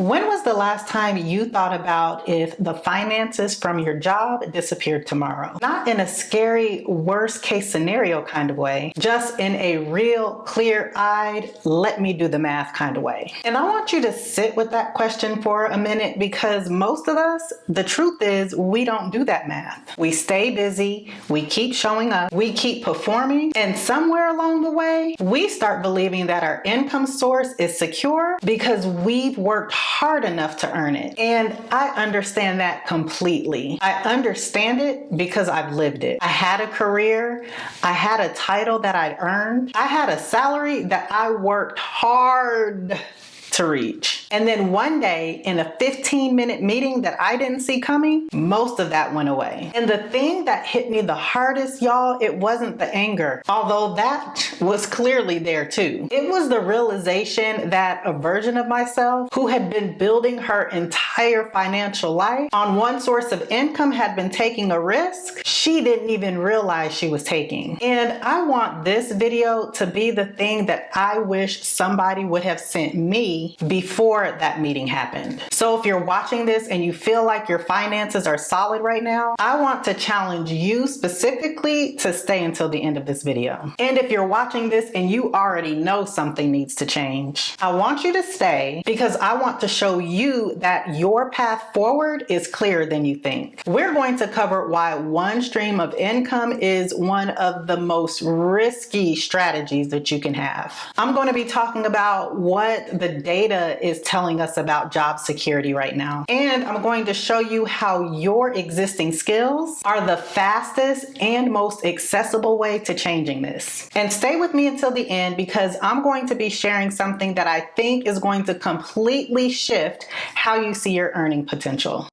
When was the last time you thought about if the finances from your job disappeared tomorrow? Not in a scary worst case scenario kind of way, just in a real clear-eyed, let me do the math kind of way. And I want you to sit with that question for a minute, because most of us, the truth is, we don't do that math. We stay busy, we keep showing up, we keep performing, and somewhere along the way, we start believing that our income source is secure because we've worked hard enough to earn it. And I understand that completely. I understand it because I've lived it. I had a career, I had a title that I'd earned, I had a salary that I worked hard to reach. And then one day in a 15-minute meeting that I didn't see coming, most of that went away. And the thing that hit me the hardest, y'all, it wasn't the anger, although that was clearly there too. It was the realization that a version of myself who had been building her entire financial life on one source of income had been taking a risk she didn't even realize she was taking. And I want this video to be the thing that I wish somebody would have sent me before that meeting happened. So if you're watching this and you feel like your finances are solid right now, I want to challenge you specifically to stay until the end of this video. And if you're watching this and you already know something needs to change, I want you to stay because I want to show you that your path forward is clearer than you think. We're going to cover why one stream of income is one of the most risky strategies that you can have. I'm going to be talking about what the data is telling us about job security right now. And I'm going to show you how your existing skills are the fastest and most accessible way to changing this. And stay with me until the end because I'm going to be sharing something that I think is going to completely shift how you see your earning potential.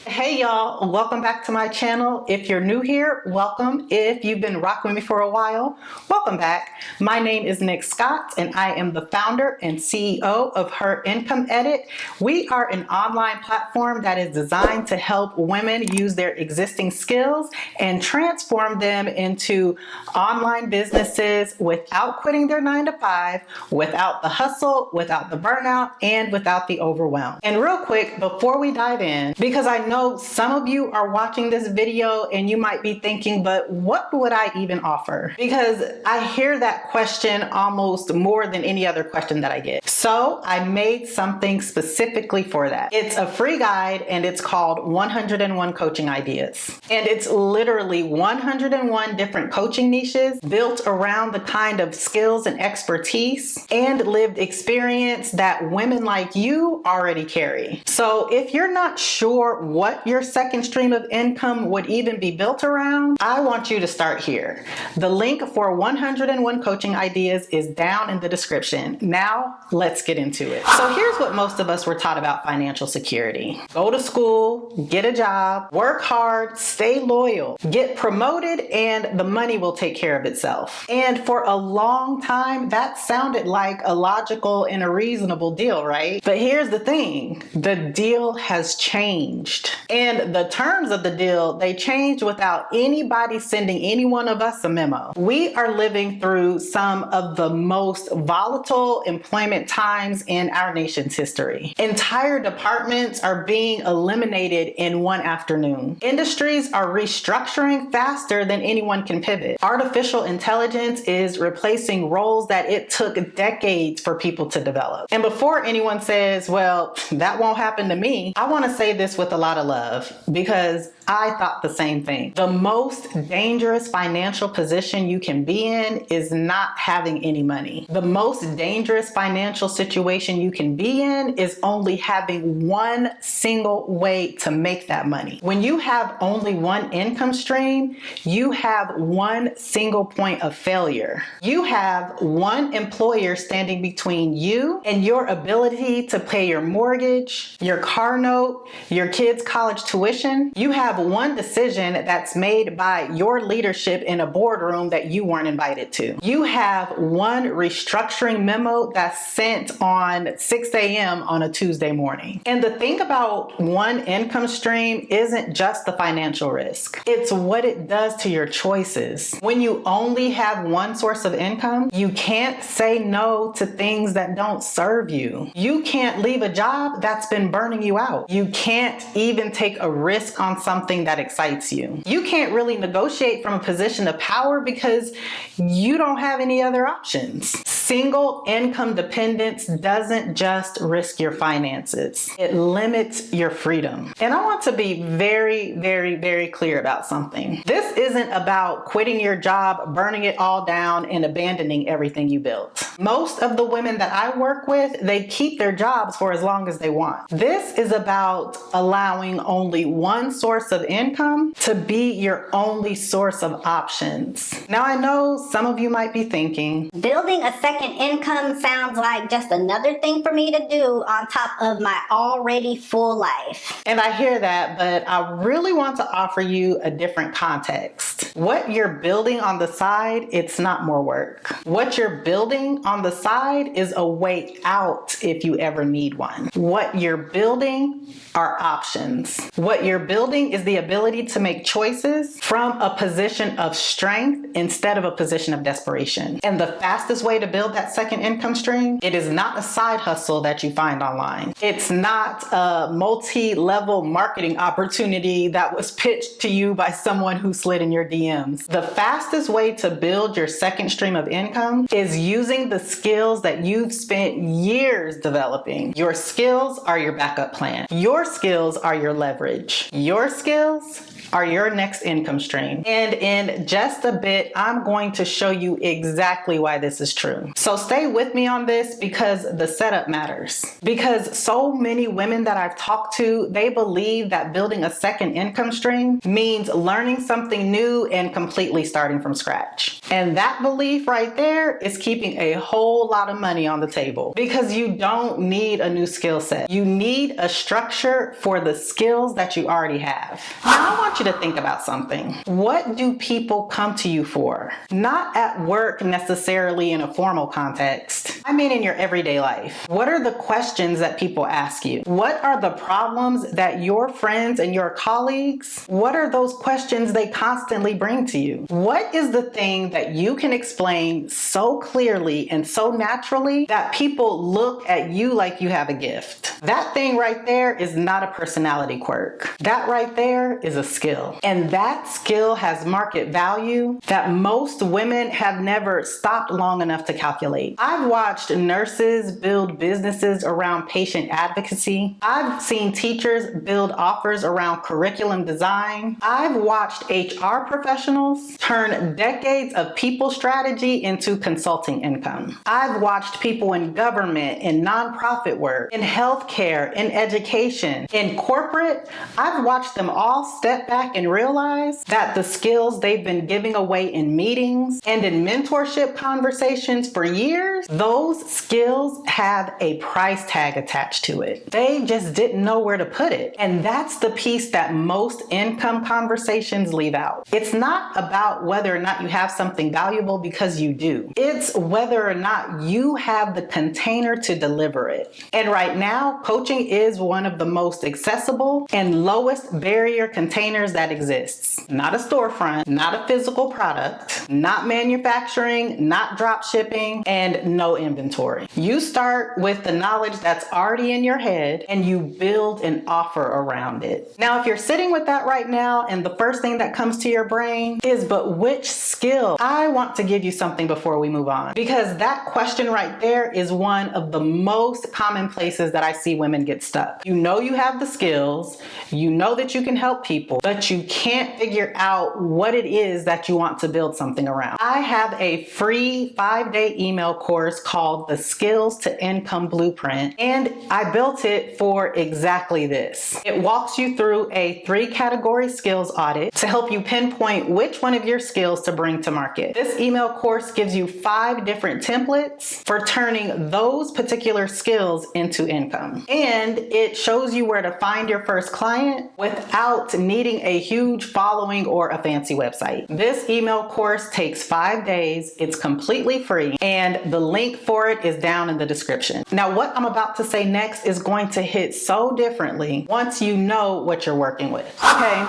Hey y'all, welcome back to my channel. If you're new here, welcome. If you've been rocking with me for a while, welcome back. My name is Nick Scott and I am the founder and CEO of Her Income Edit. We are an online platform that is designed to help women use their existing skills and transform them into online businesses without quitting their 9-to-5, without the hustle, without the burnout, and without the overwhelm. And real quick, before we dive in, because I know some of you are watching this video and you might be thinking, but what would I even offer? Because I hear that question almost more than any other question that I get. So I made something specifically for that. It's a free guide and it's called 101 Coaching Ideas. And it's literally 101 different coaching niches built around the kind of skills and expertise and lived experience that women like you already carry. So if you're not sure what your second stream of income would even be built around, I want you to start here. The link for 101 Coaching Ideas is down in the description. Now, let's get into it. So here's what most of us were taught about financial security. Go to school, get a job, work hard, stay loyal, get promoted, and the money will take care of itself. And for a long time, that sounded like a logical and a reasonable deal, right? But here's the thing, the deal has changed. And the terms of the deal, they changed without anybody sending any one of us a memo. We are living through some of the most volatile employment times in our nation's history. Entire departments are being eliminated in one afternoon. Industries are restructuring faster than anyone can pivot. Artificial intelligence is replacing roles that it took decades for people to develop. And before anyone says, well, that won't happen to me, I want to say this with a lot of love because I thought the same thing. The most dangerous financial position you can be in is not having any money. The most dangerous financial situation you can be in is only having one single way to make that money. When you have only one income stream, you have one single point of failure. You have one employer standing between you and your ability to pay your mortgage, your car note, your kids' college tuition, you have one decision that's made by your leadership in a boardroom that you weren't invited to. You have one restructuring memo that's sent on 6 a.m. on a Tuesday morning. And the thing about one income stream isn't just the financial risk. It's what it does to your choices. When you only have one source of income, you can't say no to things that don't serve you. You can't leave a job that's been burning you out. You can't even take a risk on something that excites you. You can't really negotiate from a position of power because you don't have any other options. Single income dependence doesn't just risk your finances. It limits your freedom. And I want to be very, very, very clear about something. This isn't about quitting your job, burning it all down, and abandoning everything you built. Most of the women that I work with, they keep their jobs for as long as they want. This is about allowing only one source of income to be your only source of options. Now, I know some of you might be thinking, building a second income sounds like just another thing for me to do on top of my already full life. And I hear that, but I really want to offer you a different context. What you're building on the side, it's not more work. What you're building on the side is a way out if you ever need one. What you're building are options. What you're building is the ability to make choices from a position of strength instead of a position of desperation. And the fastest way to build that second income stream, it is not a side hustle that you find online. It's not a multi-level marketing opportunity that was pitched to you by someone who slid in your DMs. The fastest way to build your second stream of income is using the skills that you've spent years developing. Your skills are your backup plan. Your skills are your leverage. Your skills are your next income stream. And in just a bit, I'm going to show you exactly why this is true. So stay with me on this because the setup matters. Because so many women that I've talked to, they believe that building a second income stream means learning something new and completely starting from scratch. And that belief right there is keeping a whole lot of money on the table because you don't need a new skill set. You need a structure for the skills that you already have. Now, I want you to think about something. What do people come to you for? Not at work necessarily in a formal context. I mean in your everyday life. What are the questions that people ask you? What are the problems that your friends and your colleagues, what are those questions they constantly bring to you? What is the thing that you can explain so clearly and so naturally that people look at you like you have a gift? That thing right there is not a personality quirk. That right there is a skill. And that skill has market value that most women have never stopped long enough to calculate. I've watched nurses build businesses around patient advocacy. I've seen teachers build offers around curriculum design. I've watched HR professionals turn decades of people strategy into consulting income. I've watched people in government, in nonprofit work, in healthcare, in education, in corporate. I've watched them all step back and realize that the skills they've been giving away in meetings and in mentorship conversations for years, those skills have a price tag attached to it. They just didn't know where to put it. And that's the piece that most income conversations leave out. It's not about whether or not you have something valuable because you do. It's whether or not you have the container to deliver it. And right now, coaching is one of the most accessible and lowest barrier containers that exists. Not a storefront, not a physical product, not manufacturing, not drop shipping, and no inventory. You start with the knowledge that's already in your head and you build an offer around it. Now, if you're sitting with that right now and the first thing that comes to your brain is, but which skill? I want to give you something before we move on, because that question right there is one of the most common places that I see women get stuck. You know you have the skills, you know that you can help people, but but you can't figure out what it is that you want to build something around. I have a free 5-day email course called the Skills to Income Blueprint, and I built it for exactly this. It walks you through a 3-category skills audit to help you pinpoint which one of your skills to bring to market. This email course gives you 5 different templates for turning those particular skills into income. And it shows you where to find your first client without needing a huge following or a fancy website. This email course takes 5 days. It's completely free, and the link for it is down in the description. Now, what I'm about to say next is going to hit so differently once you know what you're working with. Okay,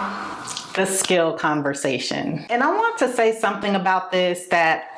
the skill conversation. And I want to say something about this that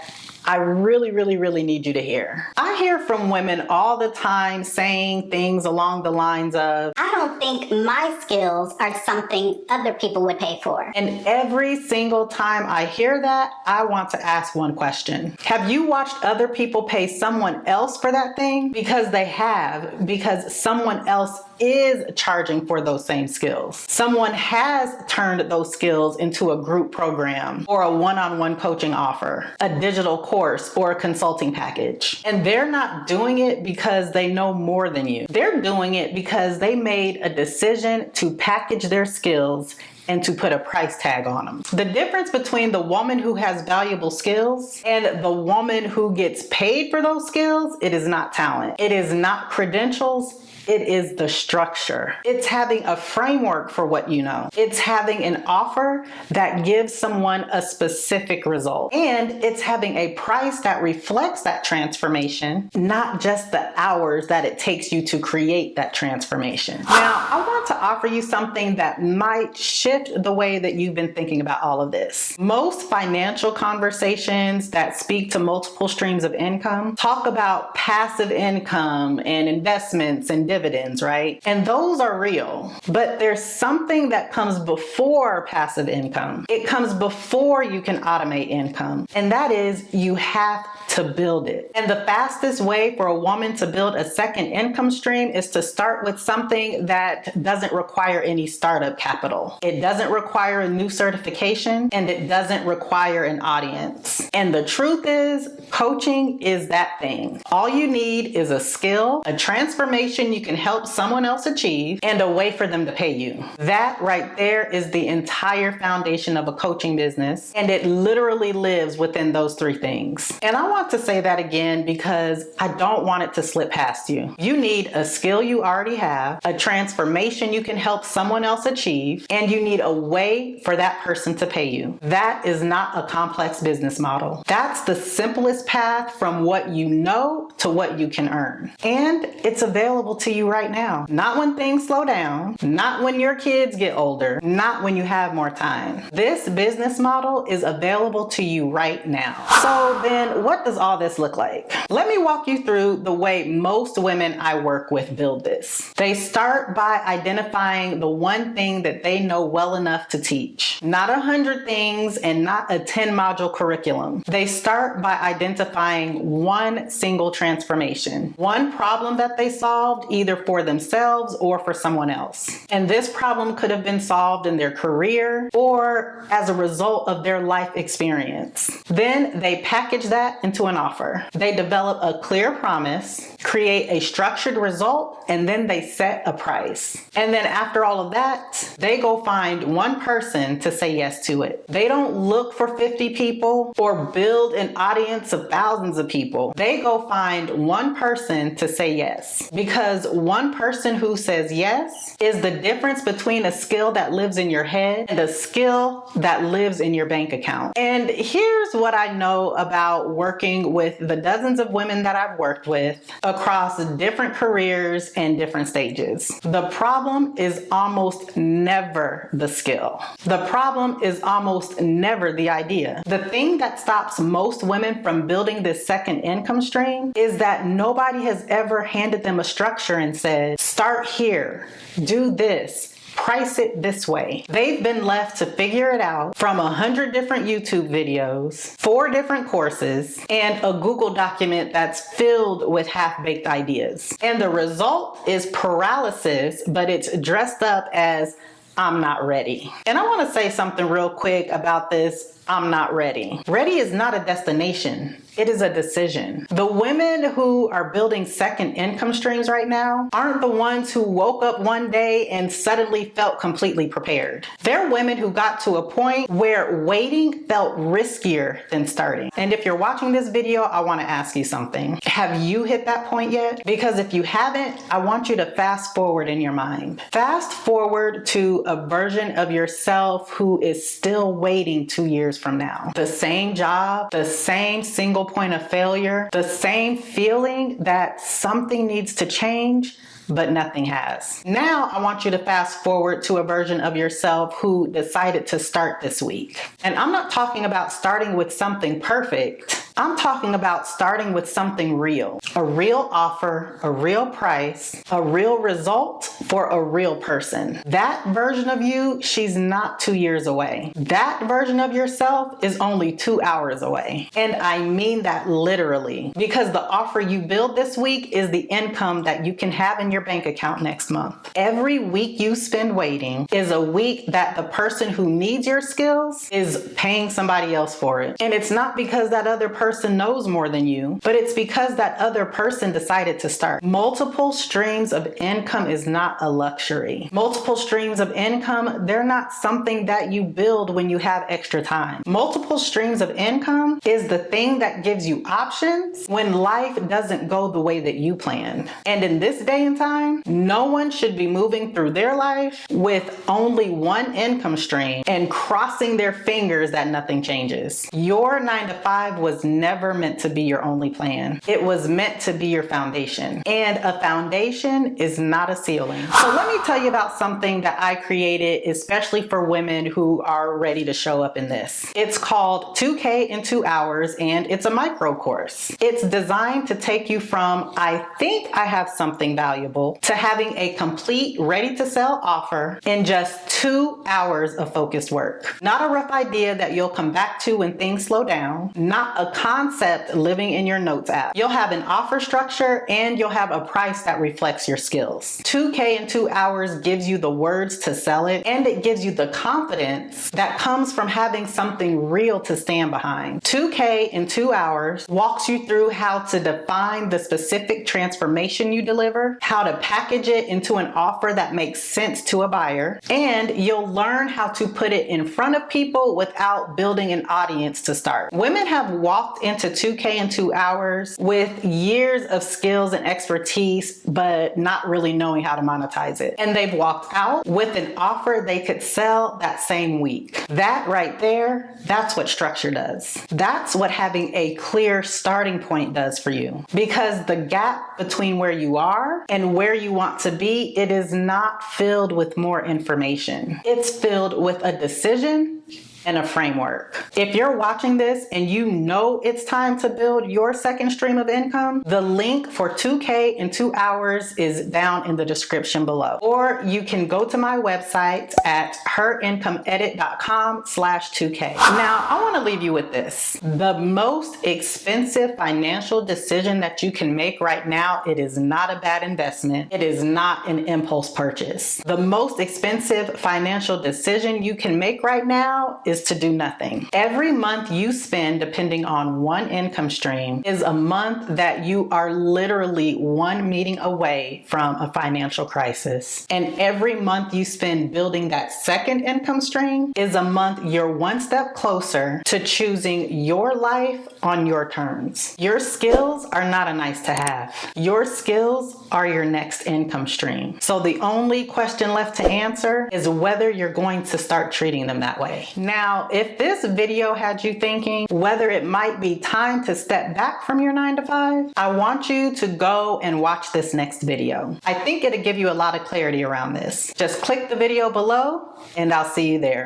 I really need you to hear. I hear from women all the time saying things along the lines of, I don't think my skills are something other people would pay for. and every single time I hear that, I want to ask one question. Have you watched other people pay someone else for that thing? Because they have, because someone else is charging for those same skills. Someone has turned those skills into a group program or a one-on-one coaching offer, a digital course, or a consulting package. And they're not doing it because they know more than you. They're doing it because they made a decision to package their skills and to put a price tag on them. The difference between the woman who has valuable skills and the woman who gets paid for those skills, it is not talent. It is not credentials. It is the structure. It's having a framework for what you know. It's having an offer that gives someone a specific result. And it's having a price that reflects that transformation, not just the hours that it takes you to create that transformation. Now, I want to offer you something that might shift the way that you've been thinking about all of this. Most financial conversations that speak to multiple streams of income talk about passive income and investments and dividends, right? And those are real, but there's something that comes before passive income. It comes before you can automate income, and that is you have to build it. And the fastest way for a woman to build a second income stream is to start with something that doesn't require any startup capital. It doesn't require a new certification, and it doesn't require an audience. And the truth is, coaching is that thing. All you need is a skill, a transformation you can help someone else achieve, and a way for them to pay you. That right there is the entire foundation of a coaching business, and it literally lives within those 3 things. And I want to say that again because I don't want it to slip past you. You need a skill you already have, a transformation you can help someone else achieve, and you need a way for that person to pay you. That is not a complex business model. That's the simplest path from what you know to what you can earn. And it's available to you right now. Not when things slow down, not when your kids get older, not when you have more time. This business model is available to you right now. So then what does all this look like? Let me walk you through the way most women I work with build this. They start by identifying the one thing that they know well enough to teach. Not 100 things and not a 10-module curriculum. They start by identifying one single transformation, one problem that they solved either for themselves or for someone else. And this problem could have been solved in their career or as a result of their life experience. Then they package that into an offer. They develop a clear promise, create a structured result, and then they set a price. And then after all of that, they go find one person to say yes to it. They don't look for 50 people or build an audience of thousands of people. They go find one person to say yes, because one person who says yes is the difference between a skill that lives in your head and a skill that lives in your bank account. And here's what I know about working with the dozens of women that I've worked with across different careers and different stages. The problem is almost never the skill. The problem is almost never the idea. The thing that stops most women from building this second income stream is that nobody has ever handed them a structure and said, start here, do this, price it this way. They've been left to figure it out from 100 different YouTube videos, 4 different courses, and a Google document that's filled with half-baked ideas. And the result is paralysis, but it's dressed up as I'm not ready. And I want to say something real quick about this. I'm not ready. Ready is not a destination. It is a decision. The women who are building second income streams right now aren't the ones who woke up one day and suddenly felt completely prepared. They're women who got to a point where waiting felt riskier than starting. And if you're watching this video, I want to ask you something. Have you hit that point yet? Because if you haven't, I want you to fast forward in your mind. Fast forward to a version of yourself who is still waiting 2 years from now. The same job, the same single point of failure, the same feeling that something needs to change, but nothing has. Now I want you to fast forward to a version of yourself who decided to start this week. And I'm not talking about starting with something perfect. I'm talking about starting with something real. A real offer, a real price, a real result for a real person. That version of you, she's not 2 years away. That version of yourself is only 2 hours away. And I mean that literally, because the offer you build this week is the income that you can have in your bank account next month. Every week you spend waiting is a week that the person who needs your skills is paying somebody else for it. And it's not because that other person knows more than you, but it's because that other person decided to start. Multiple streams of income is not a luxury. Multiple streams of income, they're not something that you build when you have extra time. Multiple streams of income is the thing that gives you options when life doesn't go the way that you planned. And in this day and time, no one should be moving through their life with only one income stream and crossing their fingers that nothing changes. Your 9 to 5 was never meant to be your only plan. It was meant to be your foundation. And a foundation is not a ceiling. So let me tell you about something that I created especially for women who are ready to show up in this. It's called 2K in 2 hours, and it's a micro course. It's designed to take you from I think I have something valuable to having a complete ready to sell offer in just 2 hours of focused work. Not a rough idea that you'll come back to when things slow down, not a concept living in your notes app. You'll have an offer structure and you'll have a price that reflects your skills. 2K in 2 hours gives you the words to sell it, and it gives you the confidence that comes from having something real to stand behind. 2K in 2 hours walks you through how to define the specific transformation you deliver, how to package it into an offer that makes sense to a buyer, and you'll learn how to put it in front of people without building an audience to start. Women have walked into 2K in 2 hours with years of skills and expertise, but not really knowing how to monetize it. And they've walked out with an offer they could sell that same week. That right there, that's what structure does. That's what having a clear starting point does for you. Because the gap between where you are and where you want to be, it is not filled with more information. It's filled with a decision and a framework. If you're watching this and you know it's time to build your second stream of income, the link for 2K in 2 hours is down in the description below. Or you can go to my website at herincomeedit.com/2K. Now, I want to leave you with this. The most expensive financial decision that you can make right now, it is not a bad investment. It is not an impulse purchase. The most expensive financial decision you can make right now is to do nothing. Every month you spend depending on one income stream is a month that you are literally one meeting away from a financial crisis. And every month you spend building that second income stream is a month you're one step closer to choosing your life on your terms. Your skills are not a nice to have. Your skills are your next income stream. So the only question left to answer is whether you're going to start treating them that way. Now, if this video had you thinking whether it might be time to step back from your 9 to 5, I want you to go and watch this next video. I think it'll give you a lot of clarity around this. Just click the video below and I'll see you there.